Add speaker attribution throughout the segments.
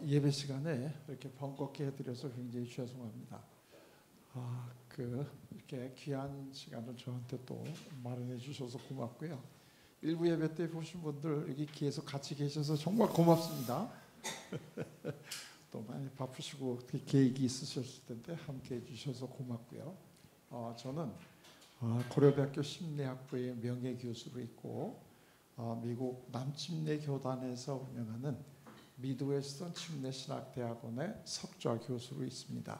Speaker 1: 예배 시간에 이렇게 번거롭게 해드려서 굉장히 죄송합니다. 이렇게 귀한 시간을 저한테 또 마련해 주셔서 고맙고요. 일부 예배 때 보신 분들 여기 계속 같이 계셔서 정말 고맙습니다. 또 많이 바쁘시고 계획이 있으셨을 텐데 함께 해주셔서 고맙고요. 저는 고려대학교 심리학부의 명예교수로 있고 미국 남침례 교단에서 운영하는 미드웨스턴 침례신학대학원의 석좌 교수로 있습니다.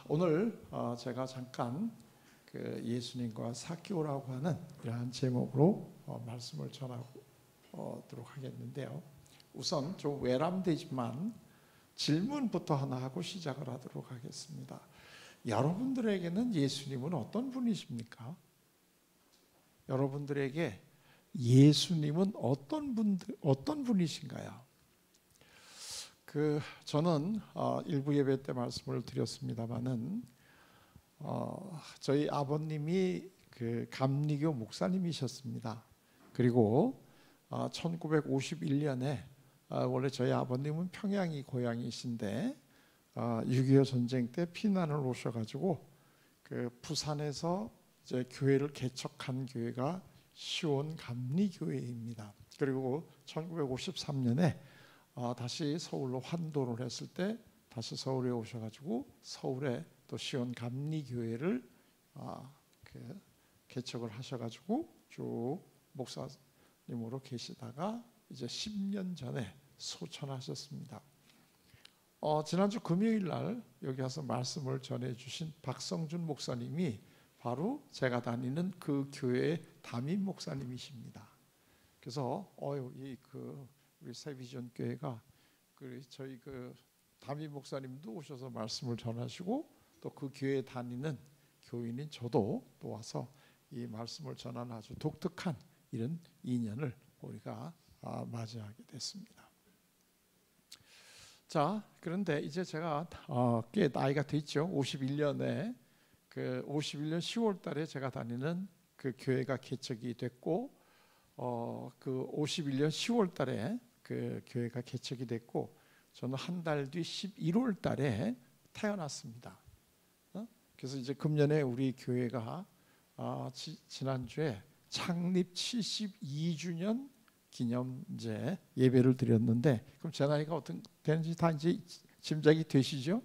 Speaker 1: 오늘 제가 잠깐 예수님과 사개오라고 하는 이러한 제목으로 말씀을 전하도록 하겠는데요. 우선 좀 외람되지만 질문부터 하나 하고 시작을 하도록 하겠습니다. 여러분들에게는 예수님은 어떤 분이십니까? 여러분들에게 예수님은 어떤 분이신가요? 저는 일부 예배 때 말씀을 드렸습니다마는 저희 아버님이 감리교 목사님이셨습니다. 그리고 1951년에 원래 저희 아버님은 평양이 고향이신데 6.25 전쟁 때 피난을 오셔가지고 부산에서 이제 교회를 개척한 교회가 시온 감리교회입니다. 그리고 1953년에 다시 서울로 환도를 했을 때 다시 서울에 오셔가지고 서울에 또 시온 감리교회를 개척을 하셔가지고 쭉 목사님으로 계시다가 이제 10년 전에 소천하셨습니다. 지난주 금요일 날 여기 와서 말씀을 전해주신 박성준 목사님이 바로 제가 다니는 그 교회의 담임 목사님이십니다. 그래서 우리 새비전 교회가 저희 담임 목사님도 오셔서 말씀을 전하시고 또 그 교회에 다니는 교인인 저도 또 와서 이 말씀을 전하는 아주 독특한 이런 인연을 우리가 맞이하게 됐습니다. 자, 그런데 이제 제가 꽤 나이가 됐죠. 51년에 51년 10월 달에 제가 다니는 그 교회가 개척이 됐고 51년 10월 달에 그 교회가 개척이 됐고 저는 한 달 뒤 11월 달에 태어났습니다. 그래서 이제 금년에 우리 교회가 지난주에 창립 72주년 기념 이제 예배를 드렸는데 그럼 제 나이가 어떻게 되는지 다 이제 짐작이 되시죠?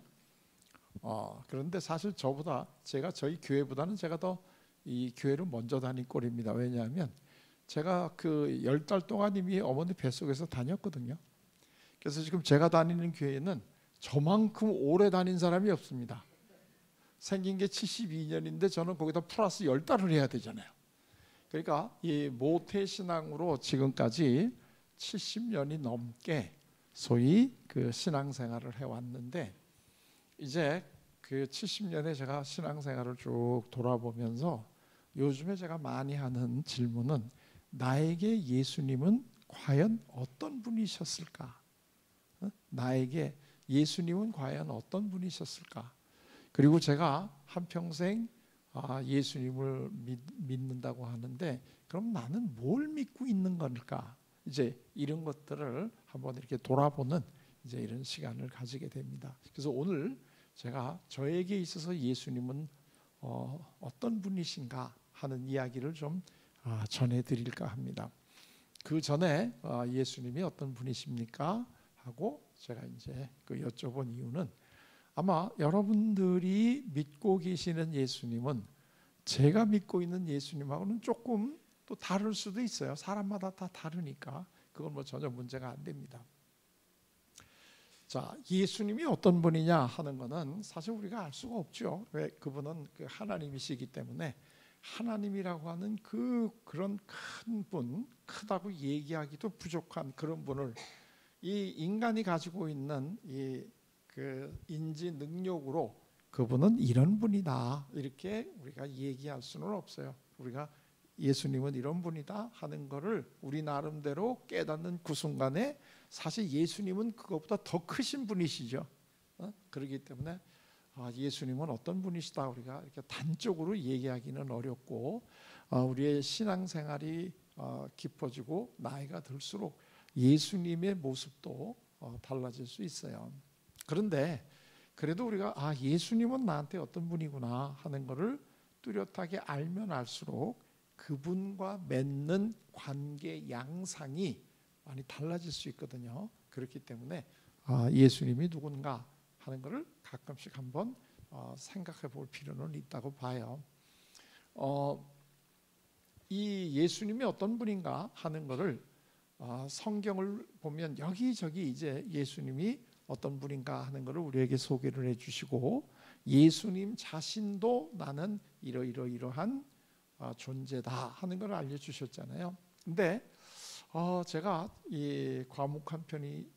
Speaker 1: 그런데 사실 제가 저희 교회보다는 제가 더 이 교회를 먼저 다닌 꼴입니다. 왜냐하면 제가 10달 동안 이미 어머니 뱃속에서 다녔거든요. 그래서 지금 제가 다니는 교회는 저만큼 오래 다닌 사람이 없습니다. 생긴 게 72년인데 저는 거기다 플러스 10달을 해야 되잖아요. 그러니까 이 모태신앙으로 지금까지 70년이 넘게 소위 신앙생활을 해왔는데 이제 70년에 제가 신앙생활을 쭉 돌아보면서 요즘에 제가 많이 하는 질문은 나에게 예수님은 과연 어떤 분이셨을까? 나에게 예수님은 과연 어떤 분이셨을까? 그리고 제가 한평생 예수님을 믿는다고 하는데 그럼 나는 뭘 믿고 있는 걸까? 이제 이런 것들을 한번 이렇게 돌아보는 이제 이런 시간을 가지게 됩니다. 그래서 오늘 제가 저에게 있어서 예수님은 어떤 분이신가 하는 이야기를 좀 전해드릴까 합니다. 그 전에 예수님이 어떤 분이십니까? 하고 제가 이제 여쭤본 이유는 아마 여러분들이 믿고 계시는 예수님은 제가 믿고 있는 예수님하고는 조금 또 다를 수도 있어요. 사람마다 다 다르니까 그건 전혀 문제가 안 됩니다. 자, 예수님이 어떤 분이냐 하는 거는 사실 우리가 알 수가 없죠. 왜? 그분은 하나님이시기 때문에 하나님이라고 하는 그런 큰 분, 크다고 얘기하기도 부족한 그런 분을 이 인간이 가지고 있는 인지 능력으로 그분은 이런 분이다 이렇게 우리가 얘기할 수는 없어요. 우리가 예수님은 이런 분이다 하는 거를 우리 나름대로 깨닫는 그 순간에 사실 예수님은 그것보다 더 크신 분이시죠. 그렇기 때문에 예수님은 어떤 분이시다 우리가 이렇게 단적으로 얘기하기는 어렵고 우리의 신앙생활이 깊어지고 나이가 들수록 예수님의 모습도 달라질 수 있어요. 그런데 그래도 우리가 예수님은 나한테 어떤 분이구나 하는 것을 뚜렷하게 알면 알수록 그분과 맺는 관계 양상이 많이 달라질 수 있거든요. 그렇기 때문에 예수님이 누군가 하는 것을 가끔씩 한번 생각해 볼 필요는 있다고 봐요. 이 예수님이 어떤 분인가 하는 것을 성경을 보면 여기저기 이제 예수님이 어떤 분인가 하는 것을 우리에게 소개를 해주시고, 예수님 자신도 나는 이러이러한 존재다 하는 걸 알려주셨잖아요. 근데 제가 이 과묵 한 편이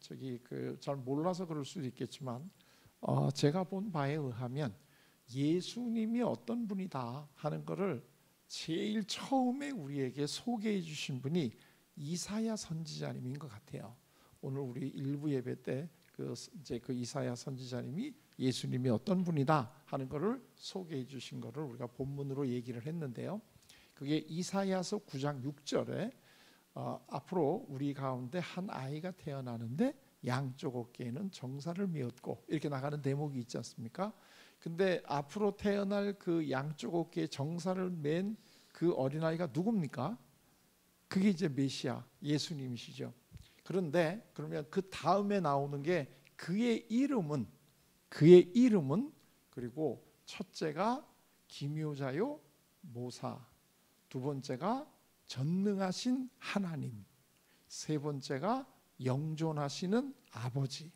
Speaker 1: 잘 몰라서 그럴 수도 있겠지만, 제가 본 바에 의하면 예수님이 어떤 분이다 하는 것을 제일 처음에 우리에게 소개해 주신 분이 이사야 선지자님인 것 같아요. 오늘 우리 일부 예배 때 그 이사야 선지자님이 예수님이 어떤 분이다 하는 것을 소개해 주신 것을 우리가 본문으로 얘기를 했는데요. 그게 이사야서 9장 6절에 앞으로 우리 가운데 한 아이가 태어나는데 양쪽 어깨에는 정사를 메었고, 이렇게 나가는 대목이 있지 않습니까? 근데 앞으로 태어날 그 양쪽 어깨에 정사를 맨 그 어린아이가 누굽니까? 그게 이제 메시아 예수님이시죠. 그런데 그러면 그 다음에 나오는 게 그의 이름은 그리고 첫째가 기묘자요 모사, 두 번째가 전능하신 하나님, 세 번째가 영존하시는 아버지,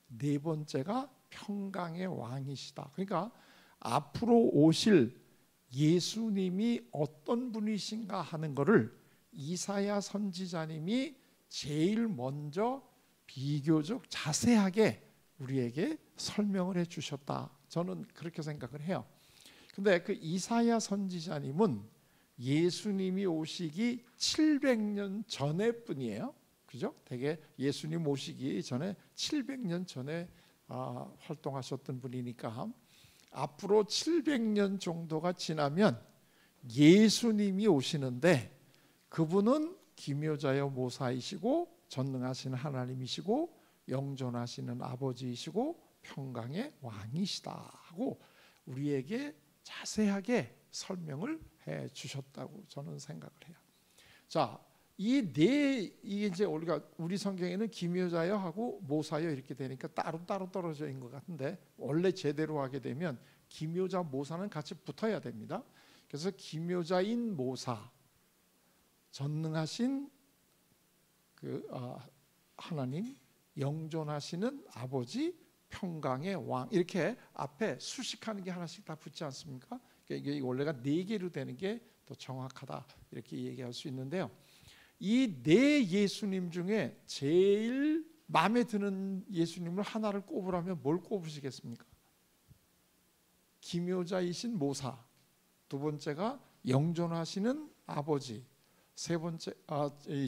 Speaker 1: 네 번째가 평강의 왕이시다. 그러니까 앞으로 오실 예수님이 어떤 분이신가 하는 것을 이사야 선지자님이 제일 먼저 비교적 자세하게 우리에게 설명을 해 주셨다. 저는 그렇게 생각을 해요. 근데 그 이사야 선지자님은 예수님이 오시기 700년 전의 분이에요. 그죠? 되게 예수님 오시기 전에 700년 전에 활동하셨던 분이니까 앞으로 700년 정도가 지나면 예수님이 오시는데, 그분은 기묘자여 모사이시고 전능하신 하나님이시고 영존하시는 아버지이시고 평강의 왕이시다 하고 우리에게 자세하게 설명을 해 주셨다고 저는 생각을 해요. 자, 이게 이제 우리 성경에는 기묘자여 하고 모사여 이렇게 되니까 따로 떨어져 있는 것 같은데, 원래 제대로 하게 되면 기묘자 모사는 같이 붙어야 됩니다. 그래서 기묘자인 모사, 전능하신 하나님, 영존하시는 아버지, 평강의 왕, 이렇게 앞에 수식하는 게 하나씩 다 붙지 않습니까? 이게 원래가 4개로 되는 게 더 정확하다 이렇게 얘기할 수 있는데요. 이 4 예수님 중에 제일 마음에 드는 예수님을 하나를 꼽으라면 뭘 꼽으시겠습니까? 기묘자이신 모사, 두 번째가 영존하시는 아버지, 세 번째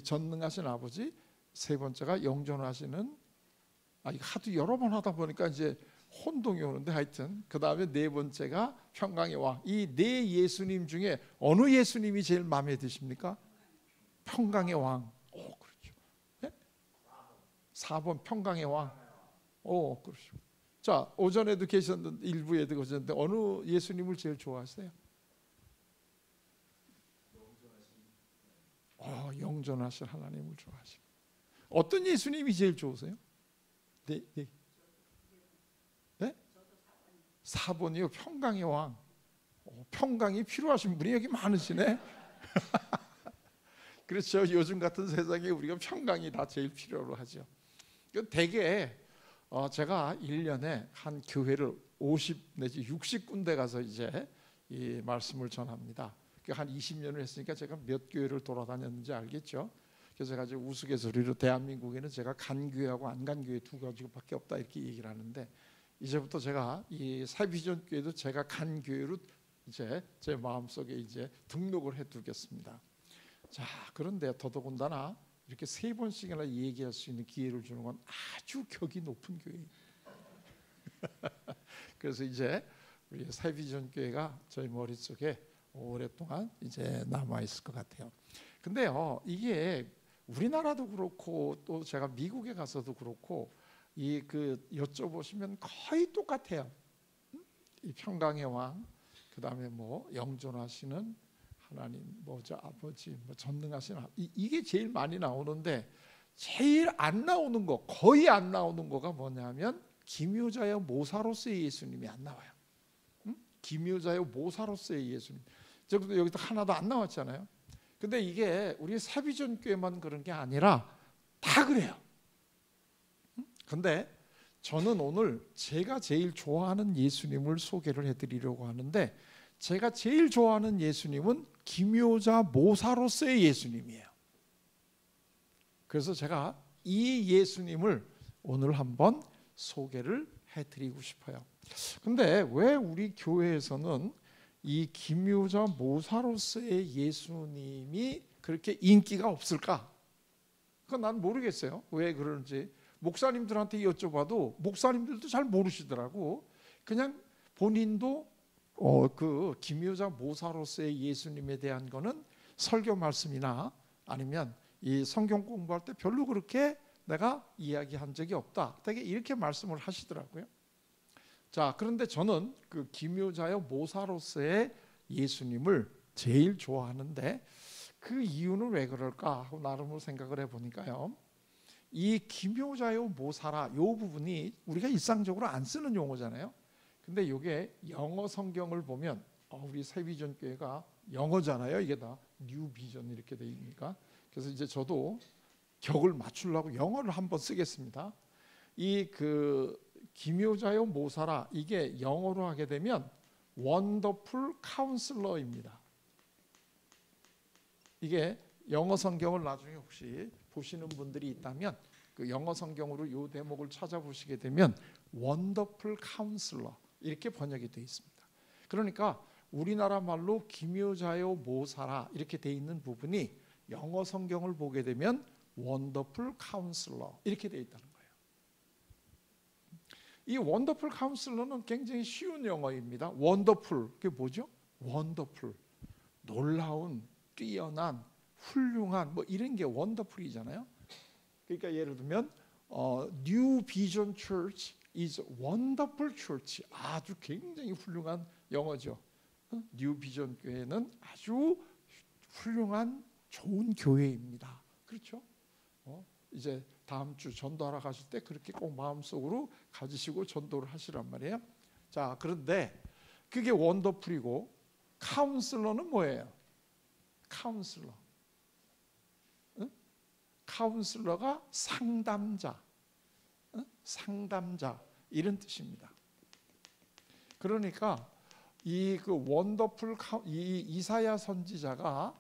Speaker 1: 전능하신 아버지, 세 번째가 영존하시는 이거 하도 여러 번 하다 보니까 이제 혼동이 오는데, 하여튼 그 다음에 네 번째가 평강의 왕. 이 4 예수님 중에 어느 예수님이 제일 마음에 드십니까? 평강의 왕. 그렇죠. 네? 4번 평강의 왕. 그렇죠. 자, 오전에도 계셨는데, 일부에도 계셨는데 어느 예수님을 제일 좋아하세요? 영존하신 하나님을 좋아하시고. 어떤 예수님이 제일 좋으세요? 네? 4번이요. 평강의 왕. 평강이 필요하신 분이 여기 많으시네. 그렇죠. 요즘 같은 세상에 우리가 평강이 다 제일 필요로 하죠. 대개 제가 1년에 한 교회를 50 내지 60군데 가서 이제 이 말씀을 전합니다. 한 20년을 했으니까 제가 몇 교회를 돌아다녔는지 알겠죠. 그래서 제가 우스갯소리로 대한민국에는 제가 간 교회하고 안 간 교회 2가지밖에 없다 이렇게 얘기를 하는데, 이제부터 제가 이 사비전 교회도 제가 간 교회로 이제 제 마음속에 이제 등록을 해두겠습니다. 자, 그런데 더더군다나 이렇게 3번씩이나 얘기할 수 있는 기회를 주는 건 아주 격이 높은 교회예요. 그래서 이제 우리 사비전 교회가 저희 머릿속에 오랫동안 이제 남아 있을 것 같아요. 근데요, 이게 우리나라도 그렇고 또 제가 미국에 가서도 그렇고 여쭤보시면 거의 똑같아요. 이 평강의 왕, 그 다음에 뭐 영존하시는 하나님, 뭐저 아버지, 뭐 전능하신 이게 제일 많이 나오는데 제일 안 나오는 거, 거의 안 나오는 거가 뭐냐면 기묘자여 모사로서의 예수님이 안 나와요. 기묘자여 모사로서의 예수님. 여기도 하나도 안 나왔잖아요. 근데 이게 우리 사비전 교회만 그런 게 아니라 다 그래요. 근데 저는 오늘 제가 제일 좋아하는 예수님을 소개를 해드리려고 하는데, 제가 제일 좋아하는 예수님은 기묘자 모사로서의 예수님이에요. 그래서 제가 이 예수님을 오늘 한번 소개를 해드리고 싶어요. 근데 왜 우리 교회에서는 이 기묘자 모사로서의 예수님이 그렇게 인기가 없을까? 그건 난 모르겠어요. 왜 그런지. 목사님들한테 여쭤봐도 목사님들도 잘 모르시더라고. 그냥 본인도 그 기묘자 모사로서의 예수님에 대한 거는 설교 말씀이나 아니면 이 성경 공부할 때 별로 그렇게 내가 이야기한 적이 없다, 되게 이렇게 말씀을 하시더라고요. 자, 그런데 저는 그 기묘자여 모사로서의 예수님을 제일 좋아하는데 그 이유는 왜 그럴까 하고 나름으로 생각을 해보니까요, 이 기묘자여 모사라 이 부분이 우리가 일상적으로 안 쓰는 용어잖아요. 근데 이게 영어 성경을 보면 우리 새비전 교회가 영어잖아요. 이게 다 뉴 비전 이렇게 돼 있으니까. 그래서 이제 저도 격을 맞추려고 영어를 한번 쓰겠습니다. 이 기묘자여 모사라, 이게 영어로 하게 되면 원더풀 카운슬러입니다. 이게 영어 성경을 나중에 혹시 보시는 분들이 있다면 그 영어 성경으로 이 대목을 찾아보시게 되면 원더풀 카운슬러 이렇게 번역이 되어 있습니다. 그러니까 우리나라 말로 기묘자여 모사라 이렇게 되어 있는 부분이 영어 성경을 보게 되면 원더풀 카운슬러 이렇게 되어 있다는 거예요. 이 원더풀 카운슬러는 굉장히 쉬운 영어입니다. 원더풀, 그게 뭐죠? 원더풀, 놀라운, 뛰어난, 훌륭한, 뭐 이런 게 원더풀이잖아요. 그러니까 예를 들면 New Vision Church is wonderful church, 아주 굉장히 훌륭한 영어죠. New Vision 교회는 아주 훌륭한 좋은 교회입니다. 그렇죠? 이제 다음 주 전도하러 가실 때 그렇게 꼭 마음속으로 가지시고 전도를 하시란 말이에요. 자, 그런데 그게 원더풀이고 카운슬러는 뭐예요? 카운슬러. 응? 카운슬러가 상담자, 상담자 이런 뜻입니다. 그러니까 이 원더풀 이 이사야 선지자가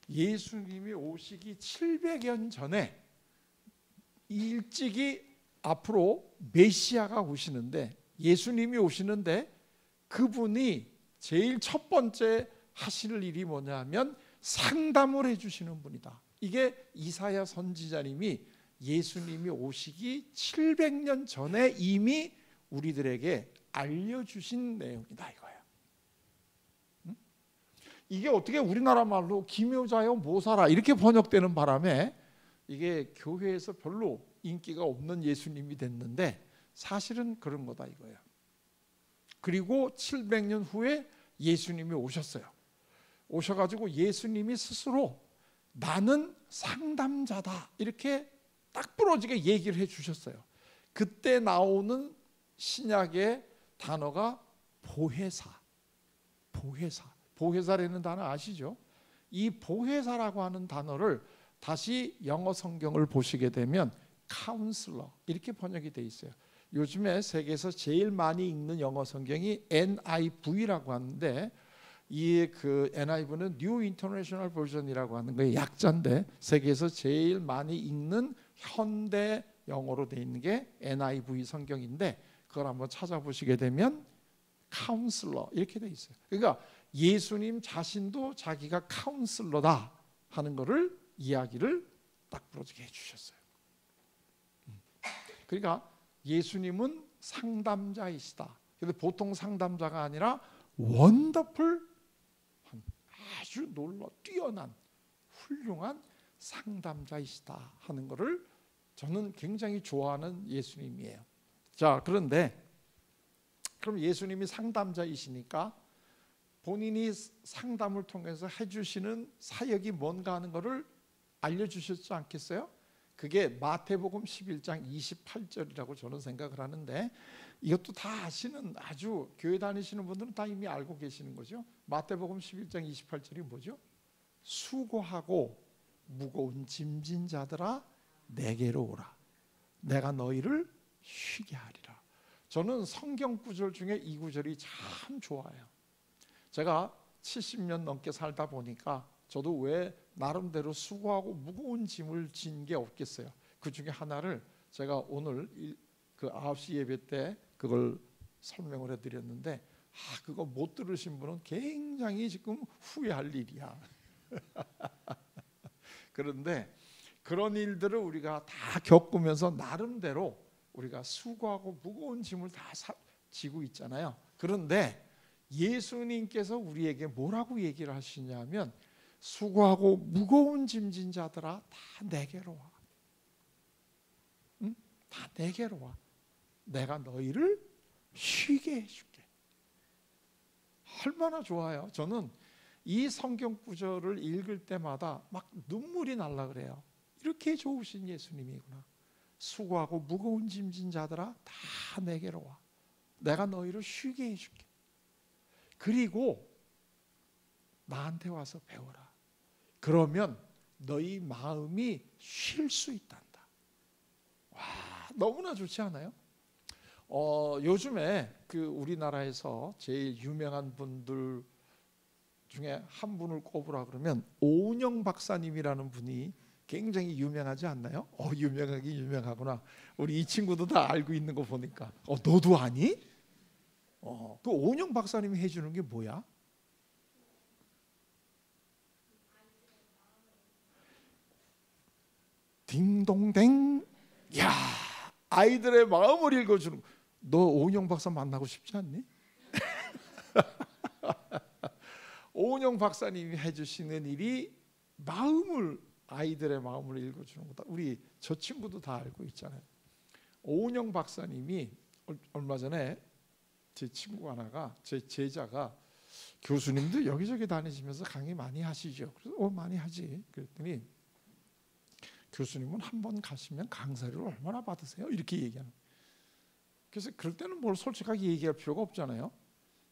Speaker 1: 예수님이 오시기 700년 전에 일찍이 앞으로 메시아가 오시는데, 예수님이 오시는데 그분이 제일 첫 번째 하실 일이 뭐냐면 상담을 해주시는 분이다. 이게 이사야 선지자님이 예수님이 오시기 700년 전에 이미 우리들에게 알려주신 내용이다 이거예요. 이게 어떻게 우리나라 말로 기묘자여 모사라 이렇게 번역되는 바람에 이게 교회에서 별로 인기가 없는 예수님이 됐는데 사실은 그런 거다 이거예요. 그리고 700년 후에 예수님이 오셨어요. 오셔가지고 예수님이 스스로 나는 상담자다 이렇게 딱 부러지게 얘기를 해주셨어요. 그때 나오는 신약의 단어가 보혜사. 보혜사라는 단어 아시죠? 이 보혜사라고 하는 단어를 다시 영어 성경을 보시게 되면 카운슬러 이렇게 번역이 돼 있어요. 요즘에 세계에서 제일 많이 읽는 영어 성경이 NIV라고 하는데, 이 NIV는 New International Version이라고 하는 거예요. 약자인데 세계에서 제일 많이 읽는 현대 영어로 돼 있는 게 NIV 성경인데, 그걸 한번 찾아보시게 되면 카운슬러 이렇게 돼 있어요. 그러니까 예수님 자신도 자기가 카운슬러다 하는 거를 이야기를 딱 부러지게 해주셨어요. 그러니까 예수님은 상담자이시다. 근데 보통 상담자가 아니라 원더풀, 아주 뛰어난 훌륭한 상담자이시다 하는 것을 저는 굉장히 좋아하는 예수님이에요. 자, 그런데 그럼 예수님이 상담자이시니까 본인이 상담을 통해서 해주시는 사역이 뭔가 하는 것을 알려주셨지 않겠어요? 그게 마태복음 11장 28절이라고 저는 생각을 하는데, 이것도 다 아시는, 아주 교회 다니시는 분들은 다 이미 알고 계시는 거죠. 마태복음 11장 28절이 뭐죠? 수고하고 무거운 짐진 자들아 내게로 오라, 내가 너희를 쉬게 하리라. 저는 성경 구절 중에 이 구절이 참 좋아요. 제가 70년 넘게 살다 보니까 저도 왜 나름대로 수고하고 무거운 짐을 진 게 없겠어요. 그 중에 하나를 제가 오늘 그 9시 예배 때 그걸 설명을 해드렸는데, 그거 못 들으신 분은 굉장히 지금 후회할 일이야. 그런데 그런 일들을 우리가 다 겪으면서 나름대로 우리가 수고하고 무거운 짐을 다 지고 있잖아요. 그런데 예수님께서 우리에게 뭐라고 얘기를 하시냐면, 수고하고 무거운 짐진 자들아 다 내게로 와. 응? 다 내게로 와. 내가 너희를 쉬게 해줄게. 얼마나 좋아요. 저는 이 성경 구절을 읽을 때마다 막 눈물이 날라 그래요. 이렇게 좋으신 예수님이구나. 수고하고 무거운 짐진 자들아 다 내게로 와. 내가 너희를 쉬게 해줄게. 그리고 나한테 와서 배워라. 그러면 너희 마음이 쉴 수 있단다. 와, 너무나 좋지 않아요? 요즘에 그 우리나라에서 제일 유명한 분들 중에 한 분을 꼽으라 그러면 오은영 박사님이라는 분이 굉장히 유명하지 않나요? 유명하긴 유명하구나. 우리 이 친구도 다 알고 있는 거 보니까. 너도 아니? 그 오은영 박사님이 해주는 게 뭐야? 딩동댕. 야, 아이들의 마음을 읽어주는. 너 오은영 박사 만나고 싶지 않니? 오은영 박사님이 해주시는 일이 아이들의 마음을 읽어주는 거다. 우리 저 친구도 다 알고 있잖아요. 오은영 박사님이 얼마 전에 제 친구 하나가, 제 제자가, 교수님도 여기저기 다니시면서 강의 많이 하시죠. 그래서 많이 하지. 그랬더니 교수님은 한 번 가시면 강사료를 얼마나 받으세요? 이렇게 얘기하는. 그래서 그럴 때는 뭘 솔직하게 얘기할 필요가 없잖아요.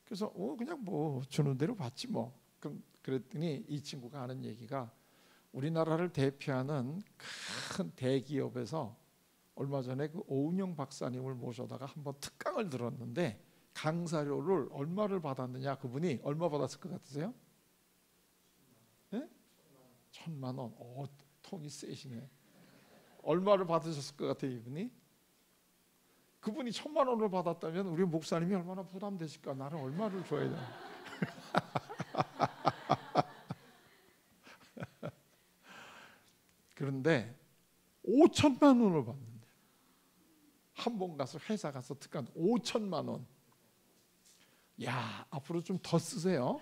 Speaker 1: 그래서 그냥 뭐 주는 대로 받지 뭐. 그랬더니 이 친구가 하는 얘기가, 우리나라를 대표하는 큰 대기업에서 얼마 전에 그 오은영 박사님을 모셔다가 한번 특강을 들었는데, 강사료를 얼마를 받았느냐, 그분이 얼마 받았을 것 같으세요? 네? 1,000만 원. 통이 세시네. 얼마를 받으셨을 것 같아요, 이분이? 그분이 1,000만 원을 받았다면 우리 목사님이 얼마나 부담되실까? 나는 얼마를 줘야 되나? 그런데 5천만 원을 받는데, 한 번 가서 회사 가서 특강 5천만 원. 야, 앞으로 좀 더 쓰세요.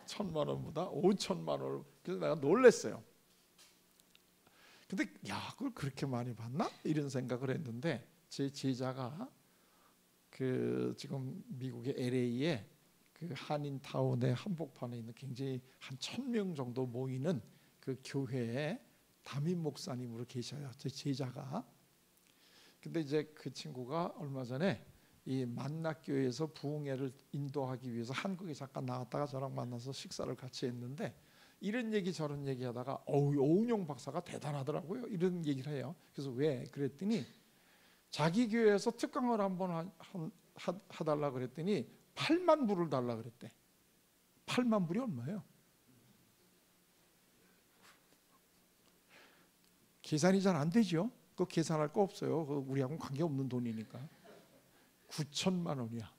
Speaker 1: 1,000만 원보다 5천만 원을. 그래서 내가 놀랐어요. 근데 그걸 그렇게 많이 받나? 이런 생각을 했는데, 제 제자가 그 지금 미국의 LA에 그 한인타운의 한복판에 있는 굉장히 한 1,000명 정도 모이는 그 교회에 담임 목사님으로 계셔요. 제 제자가. 근데 이제 그 친구가 얼마 전에 이 만낙교회에서 부흥회를 인도하기 위해서 한국에 잠깐 나왔다가 저랑 만나서 식사를 같이 했는데, 이런 얘기 저런 얘기 하다가 오은영 박사가 대단하더라고요. 이런 얘기를 해요. 그래서 왜? 그랬더니 자기 교회에서 특강을 한번 해달라 그랬더니 8만 불을 달라 그랬대. 8만 불이 얼마예요? 계산이 잘 안 되죠. 그거 계산할 거 없어요. 그거 우리하고는 관계없는 돈이니까. 9천만 원이야.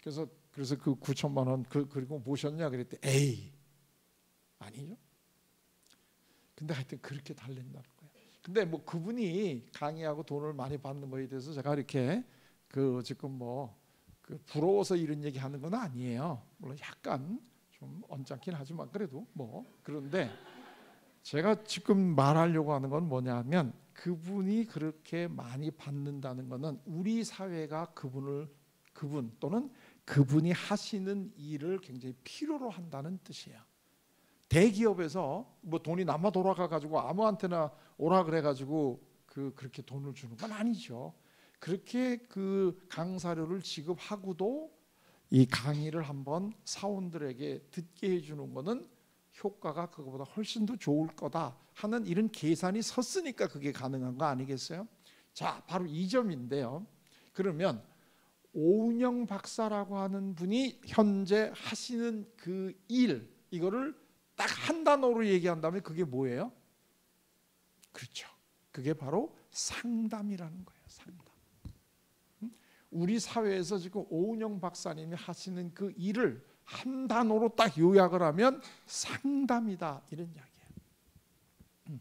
Speaker 1: 그래서 그 9천만 원 그리고 모셨냐 그랬더니 에이, 아니죠. 근데 하여튼 그렇게 달랜다는 거예요. 근데 뭐 그분이 강의하고 돈을 많이 받는 거에 대해서 제가 이렇게 그 지금 뭐 그 부러워서 이런 얘기 하는 건 아니에요. 물론 약간 좀 언짢긴 하지만 그래도 뭐. 그런데 제가 지금 말하려고 하는 건 뭐냐면 그분이 그렇게 많이 받는다는 것은 우리 사회가 그분 또는 그분이 하시는 일을 굉장히 필요로 한다는 뜻이에요. 대기업에서 뭐 돈이 남아 돌아가 가지고 아무한테나 오라 그래 가지고 그렇게 돈을 주는 건 아니죠. 그렇게 그 강사료를 지급하고도 이 강의를 한번 사원들에게 듣게 해주는 거는 효과가 그거보다 훨씬 더 좋을 거다 하는 이런 계산이 섰으니까 그게 가능한 거 아니겠어요? 자, 바로 이 점인데요. 그러면 오은영 박사라고 하는 분이 현재 하시는 그 일, 이거를 딱 한 단어로 얘기한다면 그게 뭐예요? 그렇죠. 그게 바로 상담이라는 거예요. 상담. 우리 사회에서 지금 오은영 박사님이 하시는 그 일을 한 단어로 딱 요약을 하면 상담이다, 이런 이야기예요.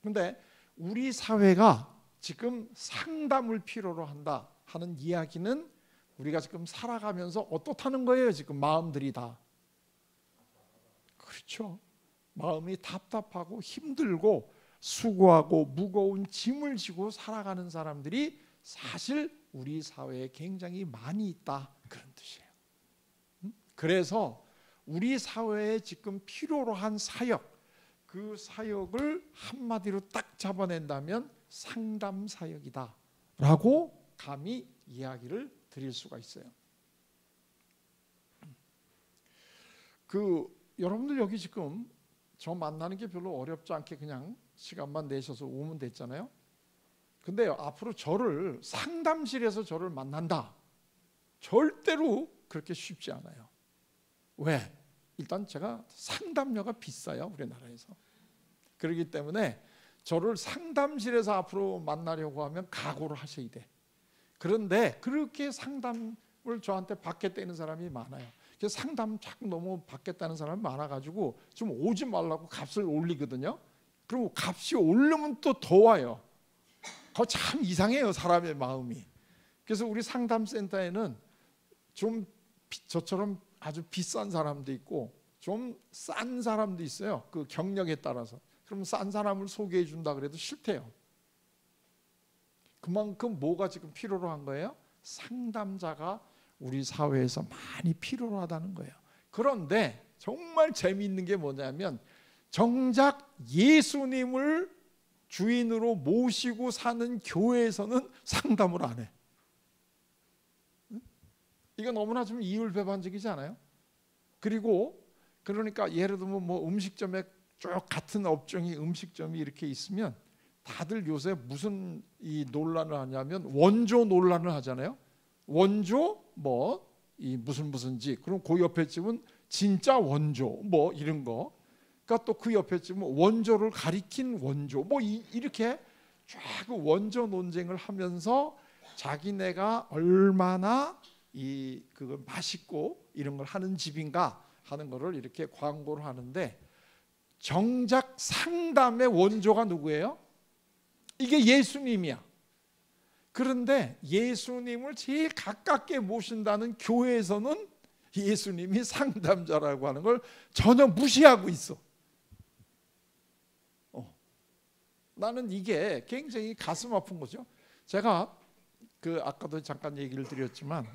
Speaker 1: 그런데 우리 사회가 지금 상담을 필요로 한다 하는 이야기는 우리가 지금 살아가면서 어떻다는 거예요? 지금 마음들이 다. 그렇죠. 마음이 답답하고 힘들고 수고하고 무거운 짐을 지고 살아가는 사람들이 사실 우리 사회에 굉장히 많이 있다, 그런 뜻이에요. 그래서 우리 사회에 지금 필요로 한 사역, 그 사역을 한마디로 딱 잡아낸다면 상담 사역이다 라고 감히 이야기를 드릴 수가 있어요. 여러분들 여기 지금 저 만나는 게 별로 어렵지 않게 그냥 시간만 내셔서 오면 됐잖아요. 근데 앞으로 저를 상담실에서 저를 만난다, 절대로 그렇게 쉽지 않아요. 왜? 일단 제가 상담료가 비싸요, 우리나라에서. 그렇기 때문에 저를 상담실에서 앞으로 만나려고 하면 각오를 하셔야 돼. 그런데 그렇게 상담을 저한테 받겠다는 사람이 많아요. 그래서 상담 자꾸 너무 받겠다는 사람이 많아가지고 좀 오지 말라고 값을 올리거든요. 그리고 값이 오르면 또 더 와요. 그거 참 이상해요, 사람의 마음이. 그래서 우리 상담센터에는 좀 저처럼 아주 비싼 사람도 있고 좀 싼 사람도 있어요. 그 경력에 따라서. 그럼 싼 사람을 소개해 준다 그래도 싫대요. 그만큼 뭐가 지금 필요로 한 거예요? 상담자가 우리 사회에서 많이 필요로 하다는 거예요. 그런데 정말 재미있는 게 뭐냐면 정작 예수님을 주인으로 모시고 사는 교회에서는 상담을 안 해. 이거 너무나 좀 이율배반적이지 않아요? 그리고 그러니까 예를 들면 뭐 음식점에 쭉 같은 업종이 음식점이 이렇게 있으면 다들 요새 무슨 이 논란을 하냐면 원조 논란을 하잖아요. 원조 뭐 이 무슨지, 그럼 그 옆에 집은 진짜 원조 뭐 이런 거. 그러니까 또 그 옆에 집은 원조를 가리킨 원조 뭐 이렇게 쫙 원조 논쟁을 하면서 자기네가 얼마나 그걸 맛있고 이런 걸 하는 집인가 하는 거를 이렇게 광고를 하는데 정작 상담의 원조가 누구예요? 이게 예수님이야. 그런데 예수님을 제일 가깝게 모신다는 교회에서는 예수님이 상담자라고 하는 걸 전혀 무시하고 있어. 나는 이게 굉장히 가슴 아픈 거죠. 제가 아까도 잠깐 얘기를 드렸지만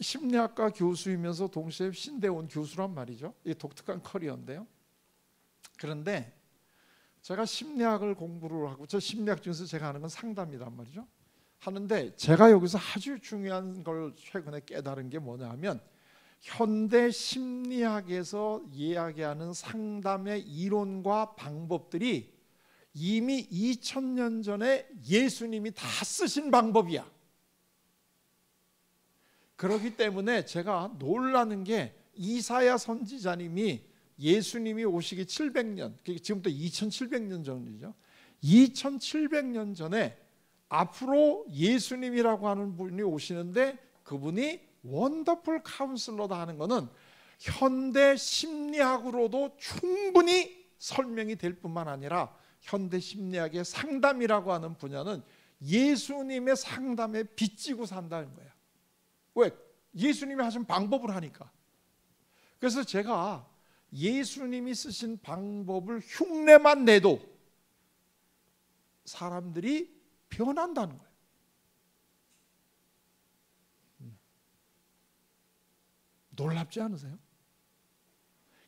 Speaker 1: 심리학과 교수이면서 동시에 신대원 교수란 말이죠. 이 독특한 커리어인데요. 그런데 제가 심리학을 공부를 하고, 저 심리학 중에서 제가 하는 건 상담이란 말이죠. 하는데 제가 여기서 아주 중요한 걸 최근에 깨달은 게 뭐냐 하면 현대 심리학에서 이야기하는 상담의 이론과 방법들이 이미 2000년 전에 예수님이 다 쓰신 방법이야. 그렇기 때문에 제가 놀라는 게 이사야 선지자님이 예수님이 오시기 700년, 지금부터 2700년 전이죠. 2700년 전에 앞으로 예수님이라고 하는 분이 오시는데 그분이 원더풀 카운슬러다 하는 것은 현대 심리학으로도 충분히 설명이 될 뿐만 아니라 현대 심리학의 상담이라고 하는 분야는 예수님의 상담에 빚지고 산다는 거예요. 왜? 예수님이 하신 방법을 하니까. 그래서 제가 예수님이 쓰신 방법을 흉내만 내도 사람들이 변한다는 거예요. 놀랍지 않으세요?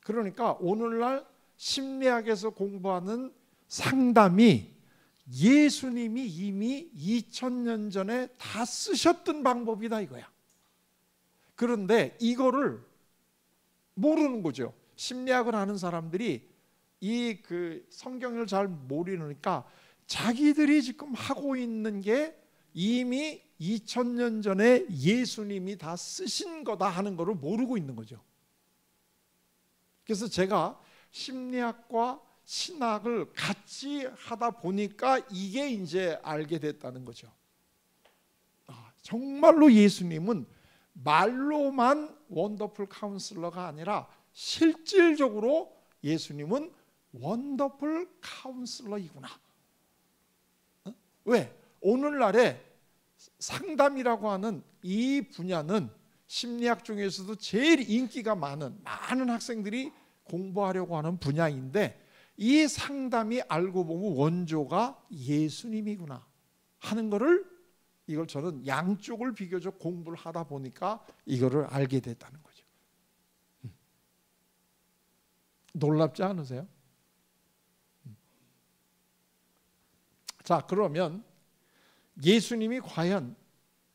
Speaker 1: 그러니까 오늘날 심리학에서 공부하는 상담이 예수님이 이미 2000년 전에 다 쓰셨던 방법이다 이거야. 그런데 이거를 모르는 거죠. 심리학을 하는 사람들이 이 성경을 잘 모르니까 자기들이 지금 하고 있는 게 이미 2000년 전에 예수님이 다 쓰신 거다 하는 거를 모르고 있는 거죠. 그래서 제가 심리학과 신학을 같이 하다 보니까 이게 이제 알게 됐다는 거죠. 정말로 예수님은 말로만 원더풀 카운슬러가 아니라 실질적으로 예수님은 원더풀 카운슬러이구나. 왜? 오늘날에 상담이라고 하는 이 분야는 심리학 중에서도 제일 인기가 많은 학생들이 공부하려고 하는 분야인데, 이 상담이 알고 보면 원조가 예수님이구나 하는 거를, 이걸 저는 양쪽을 비교적 공부를 하다 보니까 이거를 알게 됐다는 거죠. 놀랍지 않으세요? 자, 그러면 예수님이 과연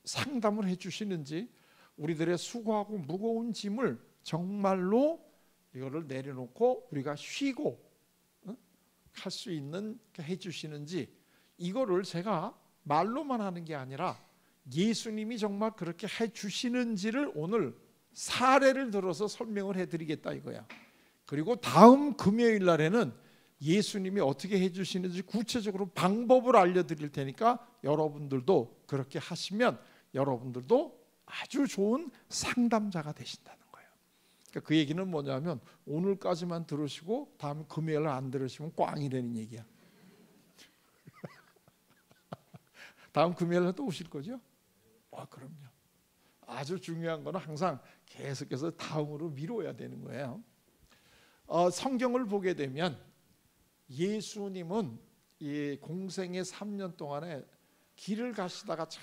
Speaker 1: 상담을 해주시는지, 우리들의 수고하고 무거운 짐을 정말로 이거를 내려놓고 우리가 쉬고 할 수 있는 해주시는지, 이거를 제가 말로만 하는 게 아니라 예수님이 정말 그렇게 해주시는지를 오늘 사례를 들어서 설명을 해드리겠다 이거야. 그리고 다음 금요일 날에는 예수님이 어떻게 해주시는지 구체적으로 방법을 알려드릴 테니까 여러분들도 그렇게 하시면 여러분들도 아주 좋은 상담자가 되신다는 거예요. 그러니까 그 얘기는 뭐냐면 오늘까지만 들으시고 다음 금요일 안 들으시면 꽝이라는 얘기야. 다음 금요일에 또 오실 거죠? 그럼요. 아주 중요한 거는 항상 계속해서 다음으로 미뤄야 되는 거예요. 성경을 보게 되면 예수님은 이 공생의 3년 동안에 길을 가시다가 참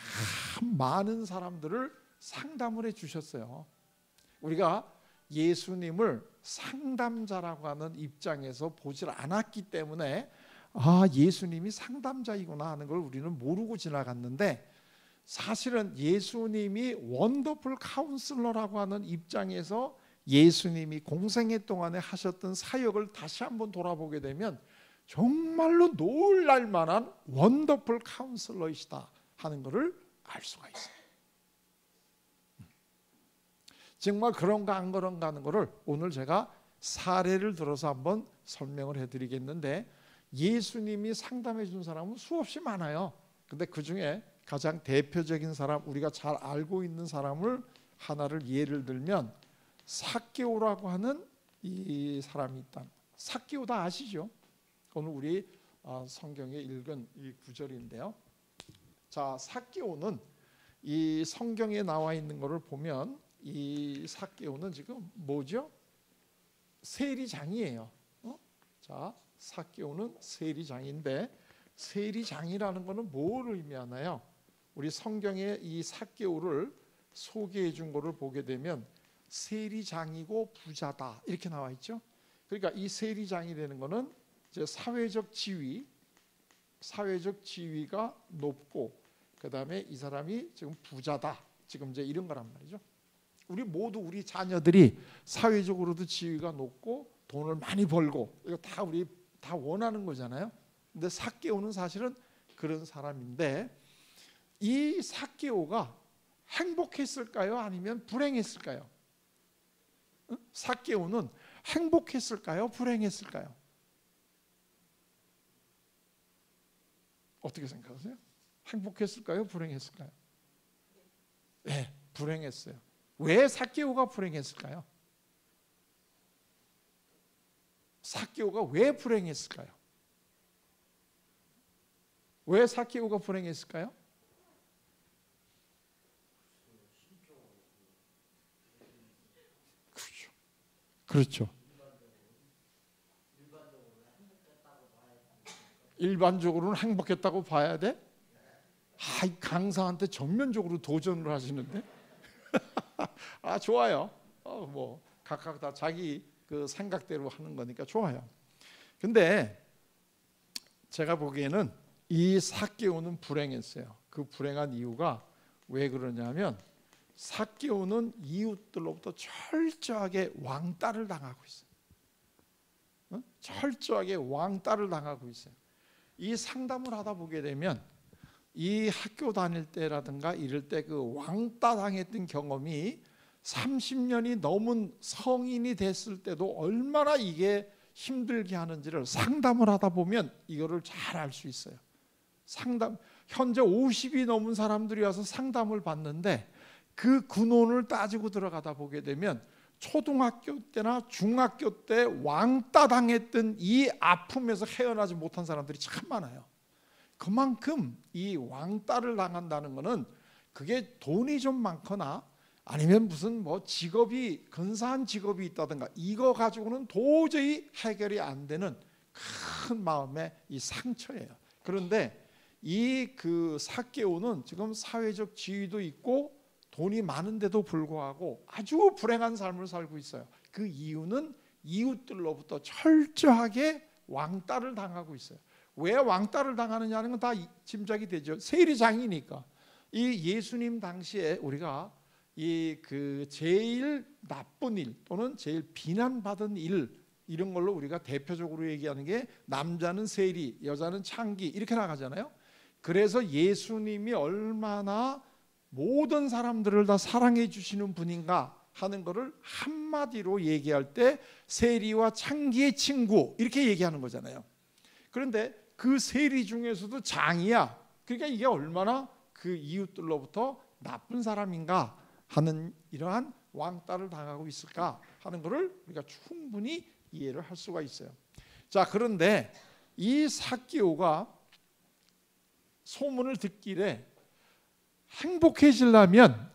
Speaker 1: 많은 사람들을 상담을 해주셨어요. 우리가 예수님을 상담자라고 하는 입장에서 보질 않았기 때문에 예수님이 상담자이구나 하는 걸 우리는 모르고 지나갔는데, 사실은 예수님이 원더풀 카운슬러라고 하는 입장에서 예수님이 공생애 동안에 하셨던 사역을 다시 한번 돌아보게 되면 정말로 놀랄 만한 원더풀 카운슬러이시다 하는 것을 알 수가 있어요. 정말 그런가 안 그런가 하는 것을 오늘 제가 사례를 들어서 한번 설명을 해드리겠는데, 예수님이 상담해 준 사람은 수없이 많아요. 근데 그 중에 가장 대표적인 사람, 우리가 잘 알고 있는 사람을 하나를 예를 들면 삭개오라고 하는 이 사람이 있다. 삭개오 다 아시죠? 오늘 우리 성경에 읽은 이 구절인데요. 자, 삭개오는 이 성경에 나와 있는 것을 보면 이 삭개오는 지금 뭐죠? 세리장이에요. 자, 삭개오는 세리장인데, 세리장이라는 것은 뭘 의미하나요? 우리 성경에 이 삭개오를 소개해 준 것을 보게 되면 세리장이고 부자다 이렇게 나와 있죠. 그러니까 이 세리장이 되는 것은 이제 사회적 지위가 높고, 그 다음에 이 사람이 지금 부자다, 지금 이제 이런 거란 말이죠. 우리 자녀들이 사회적으로도 지위가 높고 돈을 많이 벌고, 이거 다 우리 다 원하는 거잖아요. 근데 삭개오는 사실은 그런 사람인데, 이 삭개오가 행복했을까요? 아니면 불행했을까요? 삭개오는 행복했을까요? 불행했을까요? 어떻게 생각하세요? 행복했을까요? 불행했을까요? 네, 불행했어요. 왜 삭개오가 불행했을까요? 삭개오가 왜 불행했을까요? 왜 삭개오가 불행했을까요? 그렇죠. 일반적으로는 행복했다고 봐야 돼? 강사한테 전면적으로 도전을 하시는데? 좋아요. 뭐 각각 다 자기 그 생각대로 하는 거니까 좋아요. 근데 제가 보기에는 이 삭개오는 불행했어요. 그 불행한 이유가 왜 그러냐면 삭개오는 이웃들로부터 철저하게 왕따를 당하고 있어요. 철저하게 왕따를 당하고 있어요. 이 상담을 하다 보게 되면 이 학교 다닐 때라든가 이럴 때 그 왕따 당했던 경험이 30년이 넘은 성인이 됐을 때도 얼마나 이게 힘들게 하는지를 상담을 하다 보면 이거를 잘 알 수 있어요. 현재 50이 넘은 사람들이 와서 상담을 받는데 그 근원을 따지고 들어가다 보게 되면 초등학교 때나 중학교 때 왕따 당했던 이 아픔에서 헤어나지 못한 사람들이 참 많아요. 그만큼 이 왕따를 당한다는 것은 그게 돈이 좀 많거나 아니면 무슨 뭐 직업이 근사한 직업이 있다든가 이거 가지고는 도저히 해결이 안 되는 큰 마음의 이 상처예요. 그런데 이 그 삭개오는 지금 사회적 지위도 있고 돈이 많은데도 불구하고 아주 불행한 삶을 살고 있어요. 그 이유는 이웃들로부터 철저하게 왕따를 당하고 있어요. 왜 왕따를 당하느냐는 건 다 짐작이 되죠. 세리장이니까. 이 예수님 당시에 우리가 이 그 제일 나쁜 일 또는 제일 비난받은 일 이런 걸로 우리가 대표적으로 얘기하는 게 남자는 세리, 여자는 창기 이렇게 나가잖아요. 그래서 예수님이 얼마나 모든 사람들을 다 사랑해 주시는 분인가 하는 것을 한마디로 얘기할 때 세리와 창기의 친구 이렇게 얘기하는 거잖아요. 그런데 그 세리 중에서도 장이야. 그러니까 이게 얼마나 그 이웃들로부터 나쁜 사람인가 하는 이러한 왕따를 당하고 있을까 하는 것을 우리가 충분히 이해를 할 수가 있어요. 자, 그런데 이 삭개오가 소문을 듣기에 행복해지려면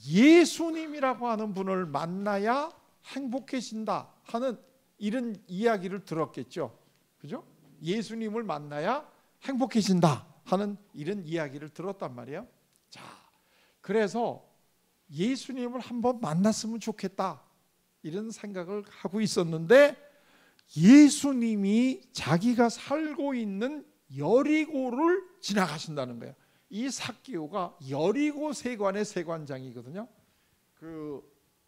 Speaker 1: 예수님이라고 하는 분을 만나야 행복해진다 하는 이런 이야기를 들었겠죠. 그죠? 예수님을 만나야 행복해진다 하는 이런 이야기를 들었단 말이에요. 자, 그래서 예수님을 한번 만났으면 좋겠다 이런 생각을 하고 있었는데 예수님이 자기가 살고 있는 여리고를 지나가신다는 거예요. 이 삭개오가 여리고 세관의 세관장이거든요. 그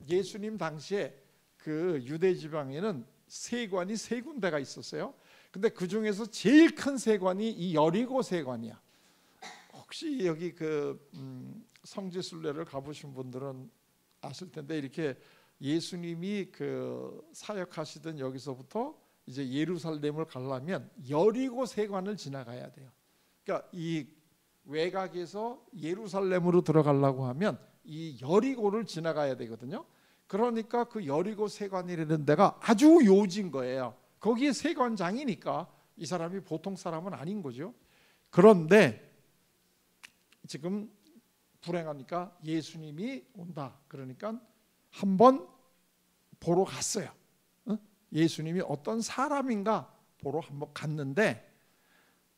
Speaker 1: 예수님 당시에 그 유대 지방에는 세관이 세 군데가 있었어요. 근데 그 중에서 제일 큰 세관이 이 여리고 세관이야. 혹시 여기 그 성지순례를 가보신 분들은 아실 텐데 이렇게 예수님이 그 사역하시던 여기서부터 이제 예루살렘을 가려면 여리고 세관을 지나가야 돼요. 그러니까 이 외곽에서 예루살렘으로 들어가려고 하면 이 여리고를 지나가야 되거든요. 그러니까 그 여리고 세관이라는 데가 아주 요지인 거예요. 거기에 세관장이니까 이 사람이 보통 사람은 아닌 거죠. 그런데 지금 불행하니까 예수님이 온다. 그러니까 한번 보러 갔어요. 예수님이 어떤 사람인가 보러 한번 갔는데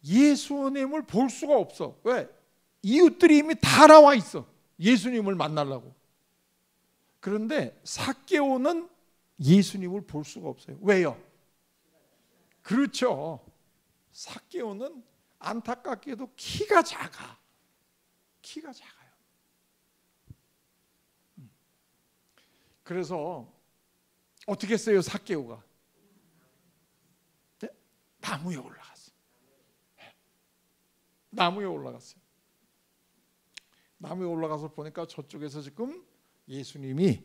Speaker 1: 예수님을 볼 수가 없어. 왜? 이웃들이 이미 다 나와 있어. 예수님을 만나려고. 그런데 삭개오는 예수님을 볼 수가 없어요. 왜요? 그렇죠. 삭개오는 안타깝게도 키가 작아. 키가 작아요. 그래서 어떻게 했어요? 삭개오가 네? 나무에 올라갔어. 나무에 올라갔어요. 나무에 올라가서 보니까 저쪽에서 지금 예수님이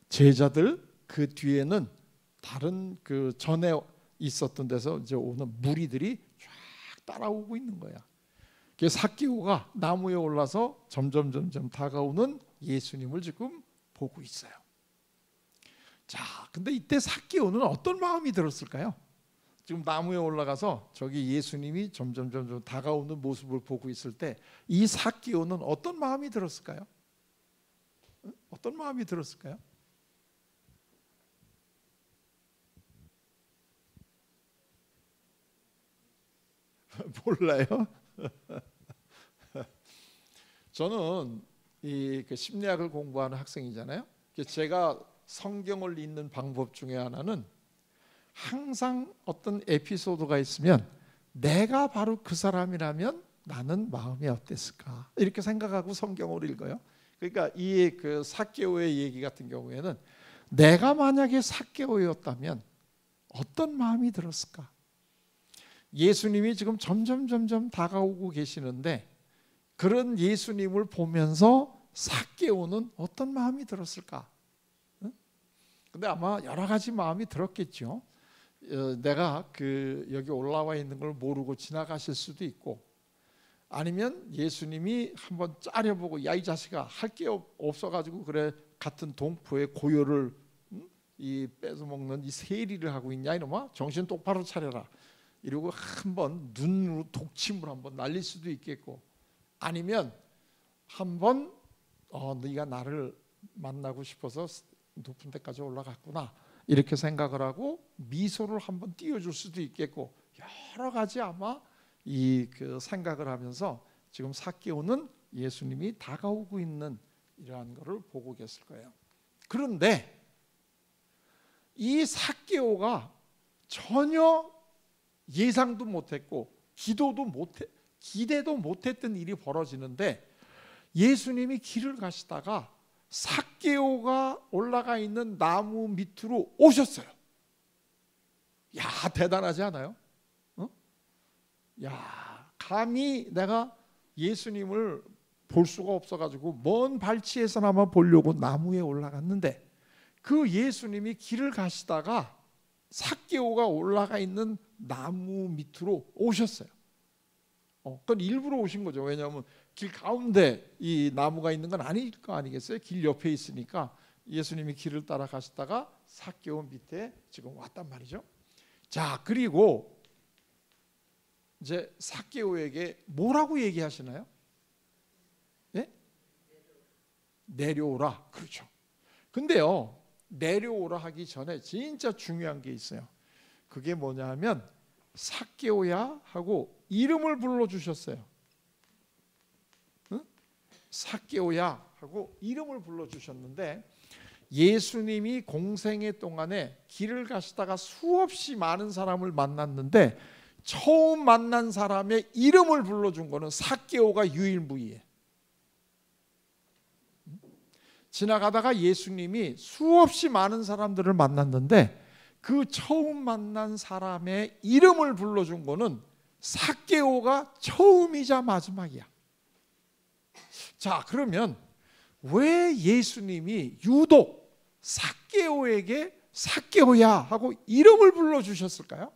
Speaker 1: 제자들 그 뒤에는 다른 그 전에 있었던 데서 이제 오는 무리들이 쫙 따라오고 있는 거야. 그래서 삭개오가 나무에 올라서 점점 다가오는 예수님을 지금 보고 있어요. 자, 근데 이때 삭개오는 어떤 마음이 들었을까요? 지금 나무에 올라가서 저기 예수님이 점점 다가오는 모습을 보고 있을 때 이 삭개오는 어떤 마음이 들었을까요? 어떤 마음이 들었을까요? 몰라요? 저는 그 심리학을 공부하는 학생이잖아요. 제가 성경을 읽는 방법 중에 하나는 항상 어떤 에피소드가 있으면 내가 바로 그 사람이라면 나는 마음이 어땠을까 이렇게 생각하고 성경을 읽어요. 그러니까 이 그 삭개오의 얘기 같은 경우에는 내가 만약에 삭개오였다면 어떤 마음이 들었을까? 예수님이 지금 점점 다가오고 계시는데 그런 예수님을 보면서 삭개오는 어떤 마음이 들었을까? 근데 아마 여러 가지 마음이 들었겠죠. 내가 여기 올라와 있는 걸 모르고 지나가실 수도 있고, 아니면 예수님이 한번 짜려보고 야 이 자식아 할 게 없어가지고 그래 같은 동포의 고요를 이 뺏어먹는 이 세리를 하고 있냐 이놈아, 정신 똑바로 차려라 이러고 한번 눈으로 독침을 한번 날릴 수도 있겠고, 아니면 한번 네가 나를 만나고 싶어서 높은 데까지 올라갔구나 이렇게 생각을 하고 미소를 한번 띄워줄 수도 있겠고, 여러 가지 아마 그 생각을 하면서 지금 삭개오는 예수님이 다가오고 있는 이러한 것을 보고 계실 거예요. 그런데 이 삭개오가 전혀 예상도 못했고 기대도 못했던 일이 벌어지는데, 예수님이 길을 가시다가 삭개오가 올라가 있는 나무 밑으로 오셨어요. 야, 대단하지 않아요? 야, 감히 내가 예수님을 볼 수가 없어가지고 먼 발치에서나마 보려고 나무에 올라갔는데, 그 예수님이 길을 가시다가 삭개오가 올라가 있는 나무 밑으로 오셨어요. 그건 일부러 오신 거죠. 왜냐하면 길 가운데 이 나무가 있는 건 아닐 거 아니겠어요? 길 옆에 있으니까 예수님이 길을 따라 가시다가 삭개오 밑에 지금 왔단 말이죠. 자, 그리고 이제 삭개오에게 뭐라고 얘기하시나요? 예? 내려오라. 그렇죠. 근데요, 내려오라 하기 전에 진짜 중요한 게 있어요. 그게 뭐냐 하면 삭개오야 하고 이름을 불러주셨어요. 응? 삭개오야 하고 이름을 불러주셨는데, 예수님이 공생애 동안에 길을 가시다가 수없이 많은 사람을 만났는데 처음 만난 사람의 이름을 불러준 거는 삭개오가 유일무이해. 지나가다가 예수님이 수없이 많은 사람들을 만났는데 그 처음 만난 사람의 이름을 불러준 거는 삭개오가 처음이자 마지막이야. 자, 그러면 왜 예수님이 유독 삭개오에게 삭개오야 하고 이름을 불러주셨을까요?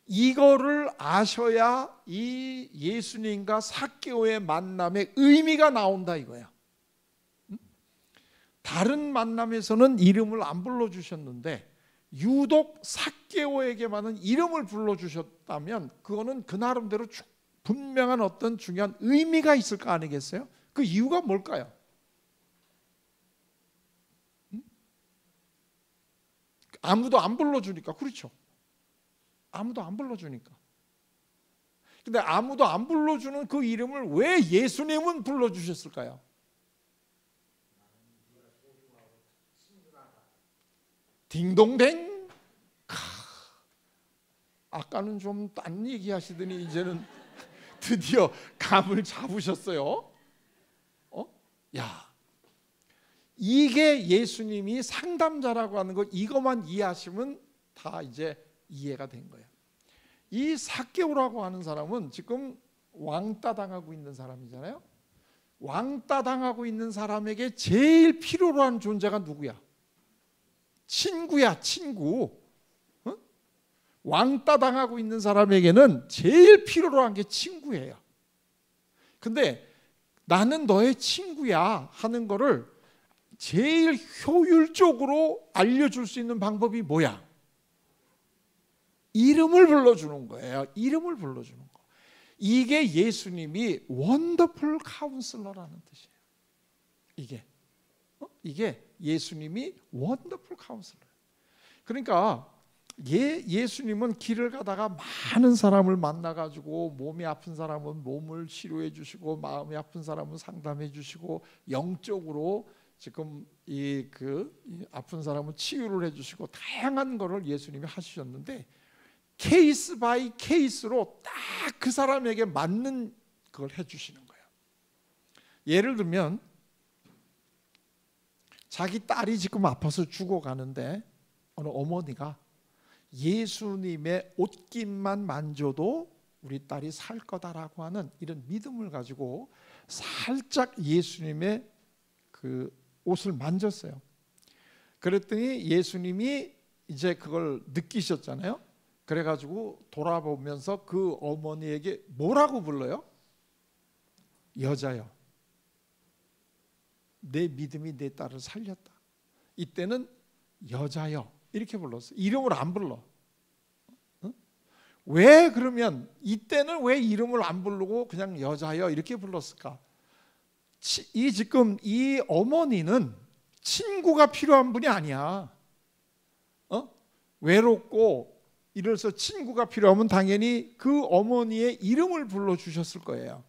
Speaker 1: 이거를 아셔야 이 예수님과 삭개오의 만남의 의미가 나온다 이거야. 다른 만남에서는 이름을 안 불러주셨는데 유독 삭개오에게만은 이름을 불러주셨다면 그거는 그 나름대로 분명한 어떤 중요한 의미가 있을 거 아니겠어요? 그 이유가 뭘까요? 아무도 안 불러주니까. 그렇죠. 아무도 안 불러주니까. 근데 아무도 안 불러주는 그 이름을 왜 예수님은 불러주셨을까요? 딩동댕. 아까는 좀 딴 얘기 하시더니 이제는 드디어 감을 잡으셨어요. 야, 이게 예수님이 상담자라고 하는 거, 이것만 이해하시면 다 이제 이해가 된 거예요. 이 삭개오라고 하는 사람은 지금 왕따 당하고 있는 사람이잖아요. 왕따 당하고 있는 사람에게 제일 필요로 한 존재가 누구야? 친구야, 친구. 왕따 당하고 있는 사람에게는 제일 필요로 한 게 친구예요. 근데 나는 너의 친구야 하는 거를 제일 효율적으로 알려줄 수 있는 방법이 뭐야? 이름을 불러주는 거예요. 이름을 불러주는 거. 이게 예수님이 원더풀 카운슬러라는 뜻이에요. 이게 예수님이 원더풀 카운슬러. 그러니까 예수님은 길을 가다가 많은 사람을 만나가지고 몸이 아픈 사람은 몸을 치료해 주시고 마음이 아픈 사람은 상담해 주시고 영적으로 지금 이 아픈 사람은 치유를 해주시고 다양한 것을 예수님이 하셨는데 케이스 바이 케이스로 딱 그 사람에게 맞는 그걸 해주시는 거예요. 예를 들면 자기 딸이 지금 아파서 죽어가는데 어느 어머니가 예수님의 옷깃만 만져도 우리 딸이 살 거다라고 하는 이런 믿음을 가지고 살짝 예수님의 그 옷을 만졌어요. 그랬더니 예수님이 이제 그걸 느끼셨잖아요. 그래가지고 돌아보면서 그 어머니에게 뭐라고 불러요? 여자여, 내 믿음이 내 딸을 살렸다. 이때는 여자여 이렇게 불렀어요. 이름을 안 불러. 왜 그러면 이때는 왜 이름을 안 부르고 그냥 여자여 이렇게 불렀을까? 지금 이 어머니는 친구가 필요한 분이 아니야. 외롭고 이래서 친구가 필요하면 당연히 그 어머니의 이름을 불러주셨을 거예요.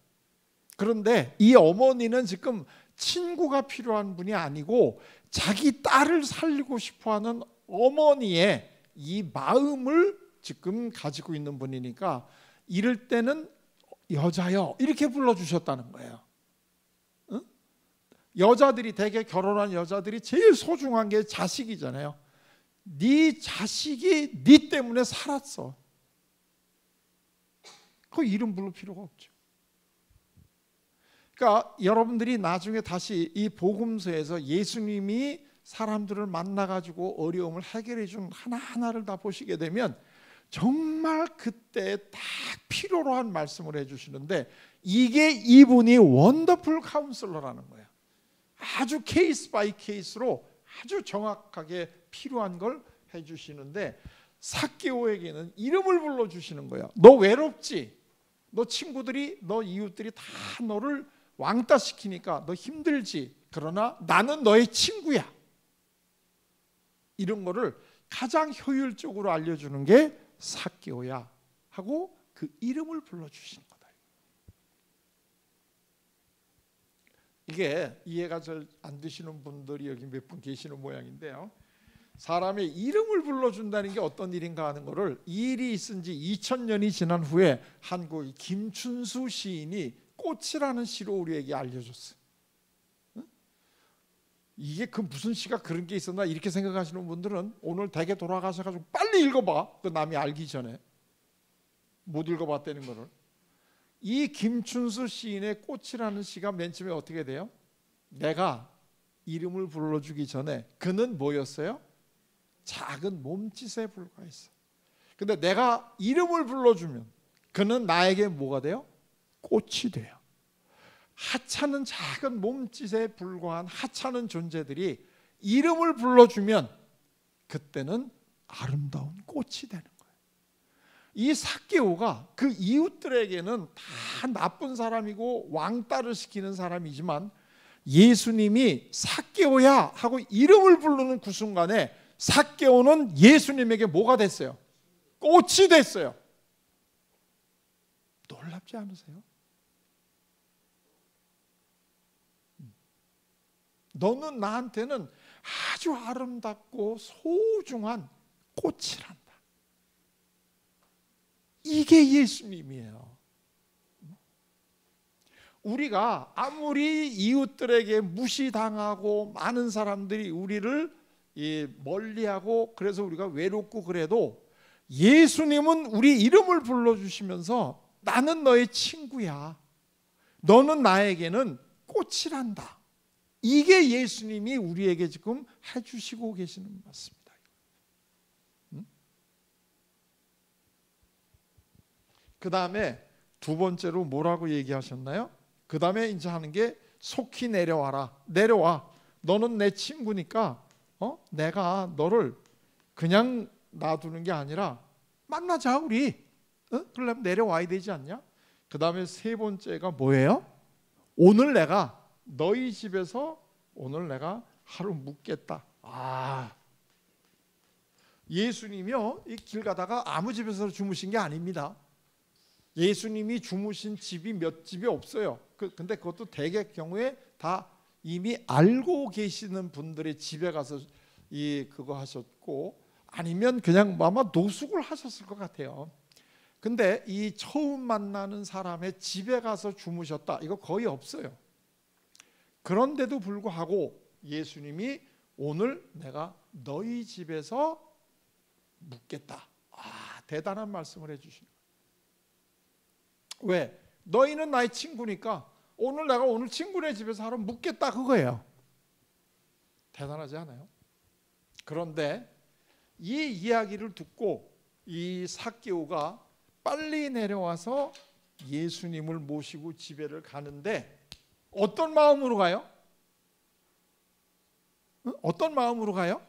Speaker 1: 그런데 이 어머니는 지금 친구가 필요한 분이 아니고 자기 딸을 살리고 싶어하는 어머니의 이 마음을 지금 가지고 있는 분이니까 이럴 때는 여자여 이렇게 불러주셨다는 거예요. 여자들이 대개 결혼한 여자들이 제일 소중한 게 자식이잖아요. 네 자식이 네 때문에 살았어. 그 이름 부를 필요가 없죠. 그러니까 여러분들이 나중에 다시 이 복음서에서 예수님이 사람들을 만나가지고 어려움을 해결해 준 하나하나를 다 보시게 되면 정말 그때 딱 필요로 한 말씀을 해주시는데 이게 이분이 원더풀 카운슬러라는 거예요. 아주 케이스 바이 케이스로 아주 정확하게 필요한 걸 해주시는데 삭개오에게는 이름을 불러주시는 거예요. 너 외롭지? 너 친구들이 너 이웃들이 다 너를 왕따시키니까 너 힘들지? 그러나 나는 너의 친구야. 이런 거를 가장 효율적으로 알려주는 게 삭개오야 하고 그 이름을 불러주시는 거다. 이게 이해가 잘 안 되시는 분들이 여기 몇 분 계시는 모양인데요. 사람의 이름을 불러준다는 게 어떤 일인가 하는 것을 이 일이 있은 지 2000년이 지난 후에 한국 김춘수 시인이 꽃이라는 시로 우리에게 알려줬어요. 이게 그 무슨 시가 그런 게 있었나 이렇게 생각하시는 분들은 오늘 댁에 돌아가셔가지고 빨리 읽어봐. 그 남이 알기 전에 못 읽어봤다는 거를. 이 김춘수 시인의 꽃이라는 시가 맨 처음에 어떻게 돼요? 내가 이름을 불러주기 전에 그는 뭐였어요? 작은 몸짓에 불과했어. 근데 내가 이름을 불러주면 그는 나에게 뭐가 돼요? 꽃이 돼요. 하찮은 작은 몸짓에 불과한 하찮은 존재들이 이름을 불러주면 그때는 아름다운 꽃이 되는 거예요. 이 삭개오가 그 이웃들에게는 다 나쁜 사람이고 왕따를 시키는 사람이지만 예수님이 삭개오야 하고 이름을 부르는 그 순간에 삭개오는 예수님에게 뭐가 됐어요? 꽃이 됐어요. 놀랍지 않으세요? 너는 나한테는 아주 아름답고 소중한 꽃이란다. 이게 예수님이에요. 우리가 아무리 이웃들에게 무시당하고 많은 사람들이 우리를 멀리하고 그래서 우리가 외롭고 그래도 예수님은 우리 이름을 불러주시면서 나는 너의 친구야. 너는 나에게는 꽃이란다. 이게 예수님이 우리에게 지금 해주시고 계시는 말씀입니다. 그 다음에 두 번째로 뭐라고 얘기하셨나요? 그 다음에 이제 하는 게 속히 내려와라. 내려와. 너는 내 친구니까 내가 너를 그냥 놔두는 게 아니라 만나자 우리. 그러려면 내려와야 되지 않냐? 그 다음에 세 번째가 뭐예요? 오늘 내가 너희 집에서 오늘 내가 하루 묵겠다. 예수님이요, 이 길 가다가 아무 집에서 주무신 게 아닙니다. 예수님이 주무신 집이 몇 집이 없어요. 근데 그것도 대개 경우에 다 이미 알고 계시는 분들의 집에 가서 그거 하셨고, 아니면 그냥 아마 노숙을 하셨을 것 같아요. 근데 이 처음 만나는 사람의 집에 가서 주무셨다, 이거 거의 없어요. 그런데도 불구하고 예수님이 오늘 내가 너희 집에서 묵겠다. 대단한 말씀을 해주신 거예요. 왜? 너희는 나의 친구니까 내가 오늘 친구네 집에서 하루 묵겠다, 그거예요. 대단하지 않아요? 그런데 이 이야기를 듣고 이 삭개오가 빨리 내려와서 예수님을 모시고 집에를 가는데 어떤 마음으로 가요? 어떤 마음으로 가요?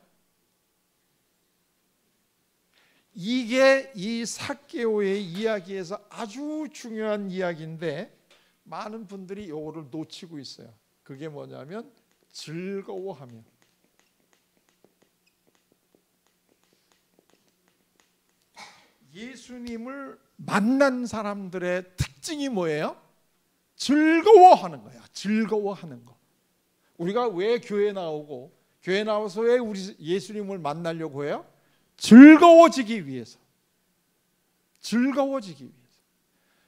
Speaker 1: 이게 이 삭개오의 이야기에서 아주 중요한 이야기인데 많은 분들이 이거를 놓치고 있어요. 그게 뭐냐면 즐거워하며. 예수님을 만난 사람들의 특징이 뭐예요? 즐거워하는 거야. 즐거워하는 거. 우리가 왜 교회 나오고, 교회 나와서 왜 우리 예수님을 만나려고 해요? 즐거워지기 위해서. 즐거워지기 위해서.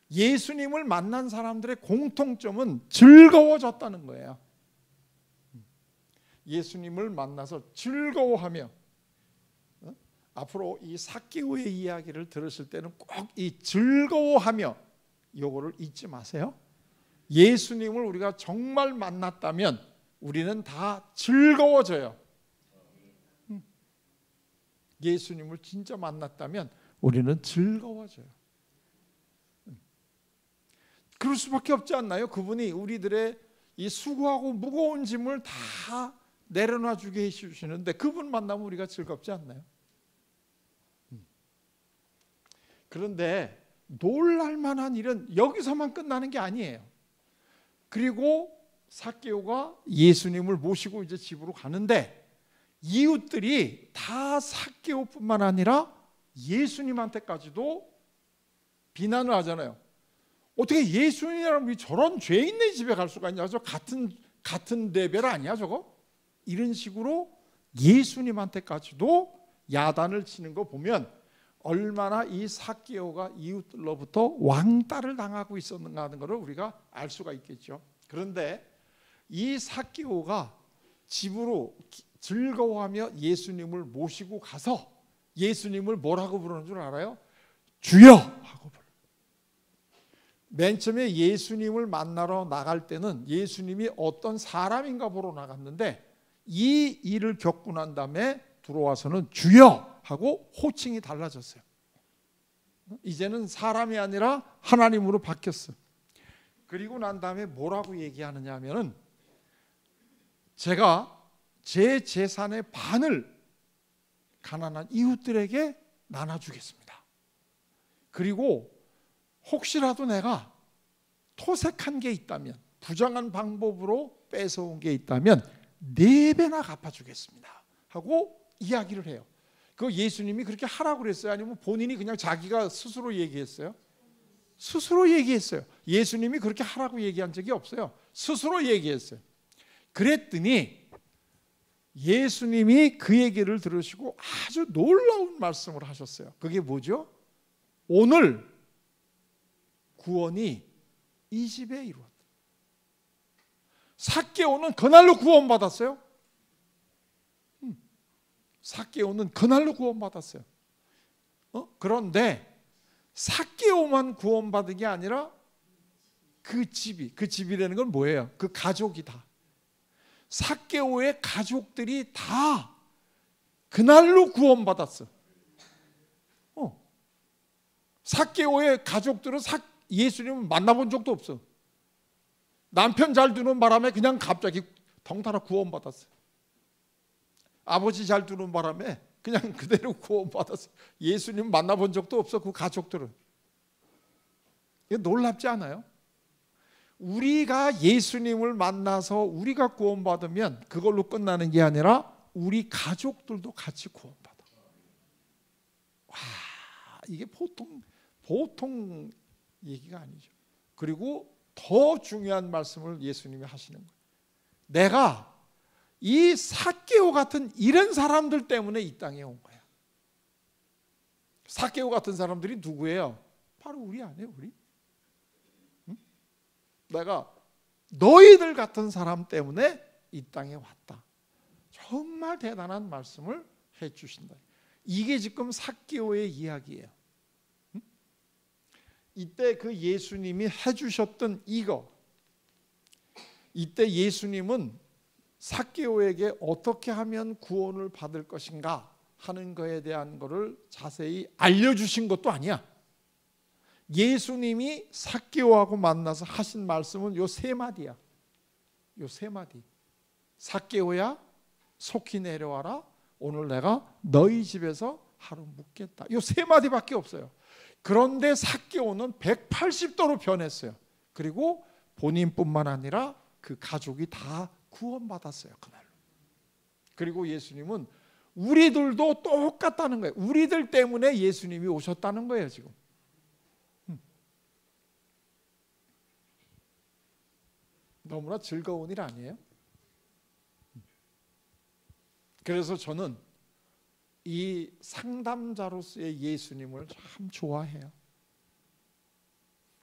Speaker 1: 예수님을 만난 사람들의 공통점은 즐거워졌다는 거예요. 예수님을 만나서 즐거워하며. 앞으로 이 삭개오의 이야기를 들으실 때는 꼭 이 즐거워하며 요거를 잊지 마세요. 예수님을 우리가 정말 만났다면 우리는 다 즐거워져요. 예수님을 진짜 만났다면 우리는 즐거워져요. 그럴 수밖에 없지 않나요? 그분이 우리들의 이 수고하고 무거운 짐을 다 내려놔 주게 해주시는데 그분 만나면 우리가 즐겁지 않나요? 그런데 놀랄만한 일은 여기서만 끝나는 게 아니에요. 그리고 삭개오가 예수님을 모시고 이제 집으로 가는데 이웃들이 다 삭개오뿐만 아니라 예수님한테까지도 비난을 하잖아요. 어떻게 예수님이랑 저런 죄 있는 집에 갈 수가 있냐? 저 같은 레벨 아니야 저거? 이런 식으로 예수님한테까지도 야단을 치는 거 보면 얼마나 이 삭개오가 이웃들로부터 왕따를 당하고 있었는가 하는 것을 우리가 알 수가 있겠죠. 그런데 이 삭개오가 집으로 즐거워하며 예수님을 모시고 가서 예수님을 뭐라고 부르는 줄 알아요? 주여! 하고 불러요. 맨 처음에 예수님을 만나러 나갈 때는 예수님이 어떤 사람인가 보러 나갔는데 이 일을 겪고 난 다음에 들어와서는 주여! 하고 호칭이 달라졌어요. 이제는 사람이 아니라 하나님으로 바뀌었어요. 그리고 난 다음에 뭐라고 얘기하느냐 하면은 제가 제 재산의 반을 가난한 이웃들에게 나눠주겠습니다. 그리고 혹시라도 내가 토색한 게 있다면, 부정한 방법으로 뺏어온 게 있다면 4배나 갚아주겠습니다 하고 이야기를 해요. 그 예수님이 그렇게 하라고 그랬어요? 아니면 본인이 그냥 자기가 스스로 얘기했어요? 스스로 얘기했어요. 예수님이 그렇게 하라고 얘기한 적이 없어요. 스스로 얘기했어요. 그랬더니 예수님이 그 얘기를 들으시고 아주 놀라운 말씀을 하셨어요. 그게 뭐죠? 오늘 구원이 이 집에 이루어졌다. 삭개오는 그날로 구원받았어요. 삭개오는 그날로 구원받았어요. 그런데 삭개오만 구원받은 게 아니라 그 집이라는 건 뭐예요? 그 가족이 다. 삭개오의 가족들이 다 그날로 구원받았어. 삭개오의 가족들은 예수님을 만나본 적도 없어. 남편 잘 두는 바람에 그냥 갑자기 덩달아 구원받았어. 아버지 잘 두는 바람에 그냥 그대로 구원받았어. 예수님 만나본 적도 없어. 그 가족들은. 이거 놀랍지 않아요? 우리가 예수님을 만나서 우리가 구원받으면 그걸로 끝나는 게 아니라 우리 가족들도 같이 구원받아. 이게 보통 얘기가 아니죠. 그리고 더 중요한 말씀을 예수님이 하시는 거예요. 내가 이 삭개오 같은 이런 사람들 때문에 이 땅에 온 거야. 삭개오 같은 사람들이 누구예요? 바로 우리 아니에요, 우리? 응? 내가 너희들 같은 사람 때문에 이 땅에 왔다. 정말 대단한 말씀을 해 주신다. 이게 지금 삭개오의 이야기예요. 응? 이때 그 예수님이 해 주셨던 이거, 이때 예수님은 삭개오에게 어떻게 하면 구원을 받을 것인가 하는 거에 대한 것을 자세히 알려주신 것도 아니야. 예수님이 삭개오하고 만나서 하신 말씀은 요 세 마디야. 요 세 마디. 삭개오야, 속히 내려와라. 오늘 내가 너희 집에서 하루 묵겠다. 요 세 마디밖에 없어요. 그런데 삭개오는 180도로 변했어요. 그리고 본인뿐만 아니라 그 가족이 다 구원받았어요, 그날로. 그리고 예수님은 우리들도 똑같다는 거예요. 우리들 때문에 예수님이 오셨다는 거예요, 지금. 너무나 즐거운 일 아니에요? 그래서 저는 이 상담자로서의 예수님을 참 좋아해요.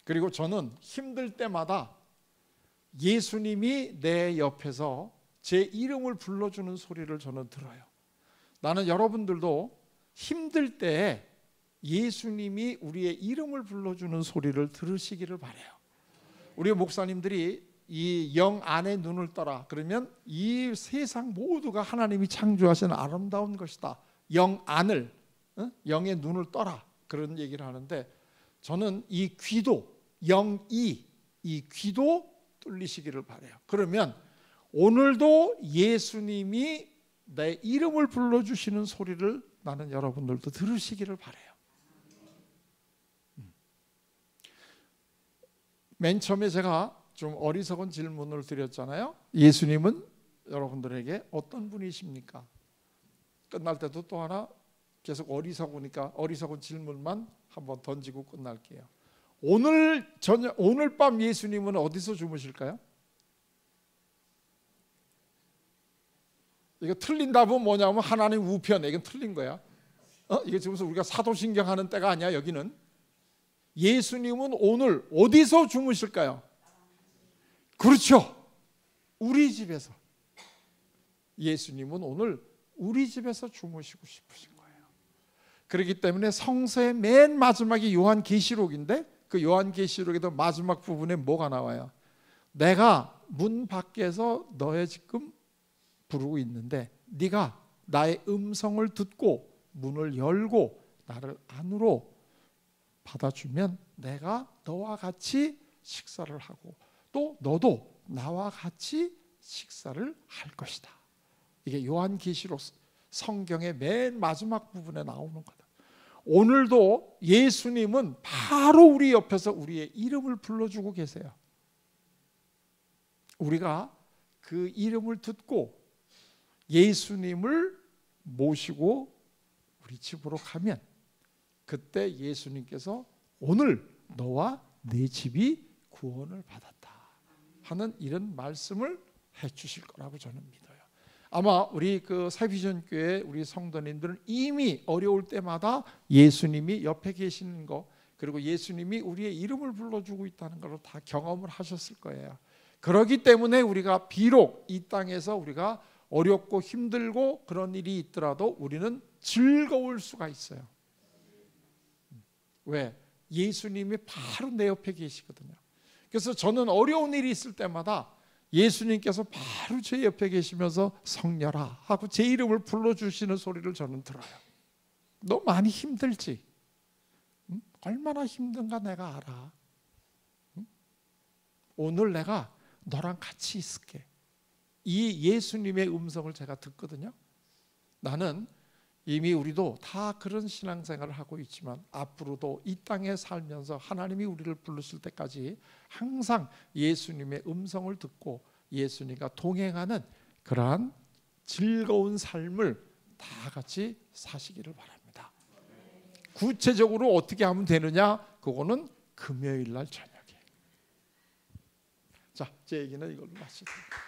Speaker 1: 그리고 저는 힘들 때마다 예수님이 내 옆에서 제 이름을 불러주는 소리를 저는 들어요. 나는 여러분들도 힘들 때 예수님이 우리의 이름을 불러주는 소리를 들으시기를 바라요. 우리 목사님들이 이 영 안에 눈을 떠라 그러면 이 세상 모두가 하나님이 창조하신 아름다운 것이다. 영 안을, 영의 눈을 떠라 그런 얘기를 하는데, 저는 이 귀도, 영이, 이 귀도 뚫리시기를 바라요. 그러면 오늘도 예수님이 내 이름을 불러주시는 소리를 나는 여러분들도 들으시기를 바라요. 맨 처음에 제가 좀 어리석은 질문을 드렸잖아요. 예수님은 여러분들에게 어떤 분이십니까? 끝날 때도 또 하나 계속 어리석으니까 어리석은 질문만 한번 던지고 끝날게요. 오늘 밤 예수님은 어디서 주무실까요? 이거 틀린 답은 뭐냐면 하나님 우편에, 이건 틀린 거야. 이게 지금 우리가 사도신경 하는 때가 아니야. 여기는 예수님은 오늘 어디서 주무실까요? 그렇죠. 우리 집에서. 예수님은 오늘 우리 집에서 주무시고 싶으신 거예요. 그렇기 때문에 성서의 맨 마지막이 요한계시록인데, 그 요한계시록에도 마지막 부분에 뭐가 나와요? 내가 문 밖에서 너의 지금 부르고 있는데 네가 나의 음성을 듣고 문을 열고 나를 안으로 받아주면 내가 너와 같이 식사를 하고 또 너도 나와 같이 식사를 할 것이다. 이게 요한계시록 성경의 맨 마지막 부분에 나오는 거다. 오늘도 예수님은 바로 우리 옆에서 우리의 이름을 불러주고 계세요. 우리가 그 이름을 듣고 예수님을 모시고 우리 집으로 가면 그때 예수님께서 오늘 너와 내 집이 구원을 받았다 하는 이런 말씀을 해 주실 거라고 저는 믿어요. 아마 우리 그 새비전 교회 우리 성도님들은 이미 어려울 때마다 예수님이 옆에 계시는 거, 그리고 예수님이 우리의 이름을 불러주고 있다는 걸 다 경험을 하셨을 거예요. 그렇기 때문에 우리가 비록 이 땅에서 우리가 어렵고 힘들고 그런 일이 있더라도 우리는 즐거울 수가 있어요. 왜? 예수님이 바로 내 옆에 계시거든요. 그래서 저는 어려운 일이 있을 때마다 예수님께서 바로 제 옆에 계시면서 성녀라 하고 제 이름을 불러주시는 소리를 저는 들어요. 너 많이 힘들지? 얼마나 힘든가 내가 알아. 오늘 내가 너랑 같이 있을게. 이 예수님의 음성을 제가 듣거든요. 나는 이미 우리도 다 그런 신앙생활을 하고 있지만 앞으로도 이 땅에 살면서 하나님이 우리를 부르실 때까지 항상 예수님의 음성을 듣고 예수님과 동행하는 그러한 즐거운 삶을 다 같이 사시기를 바랍니다. 구체적으로 어떻게 하면 되느냐? 그거는 금요일 날 저녁에. 자, 제 얘기는 이걸로 마치겠습니다.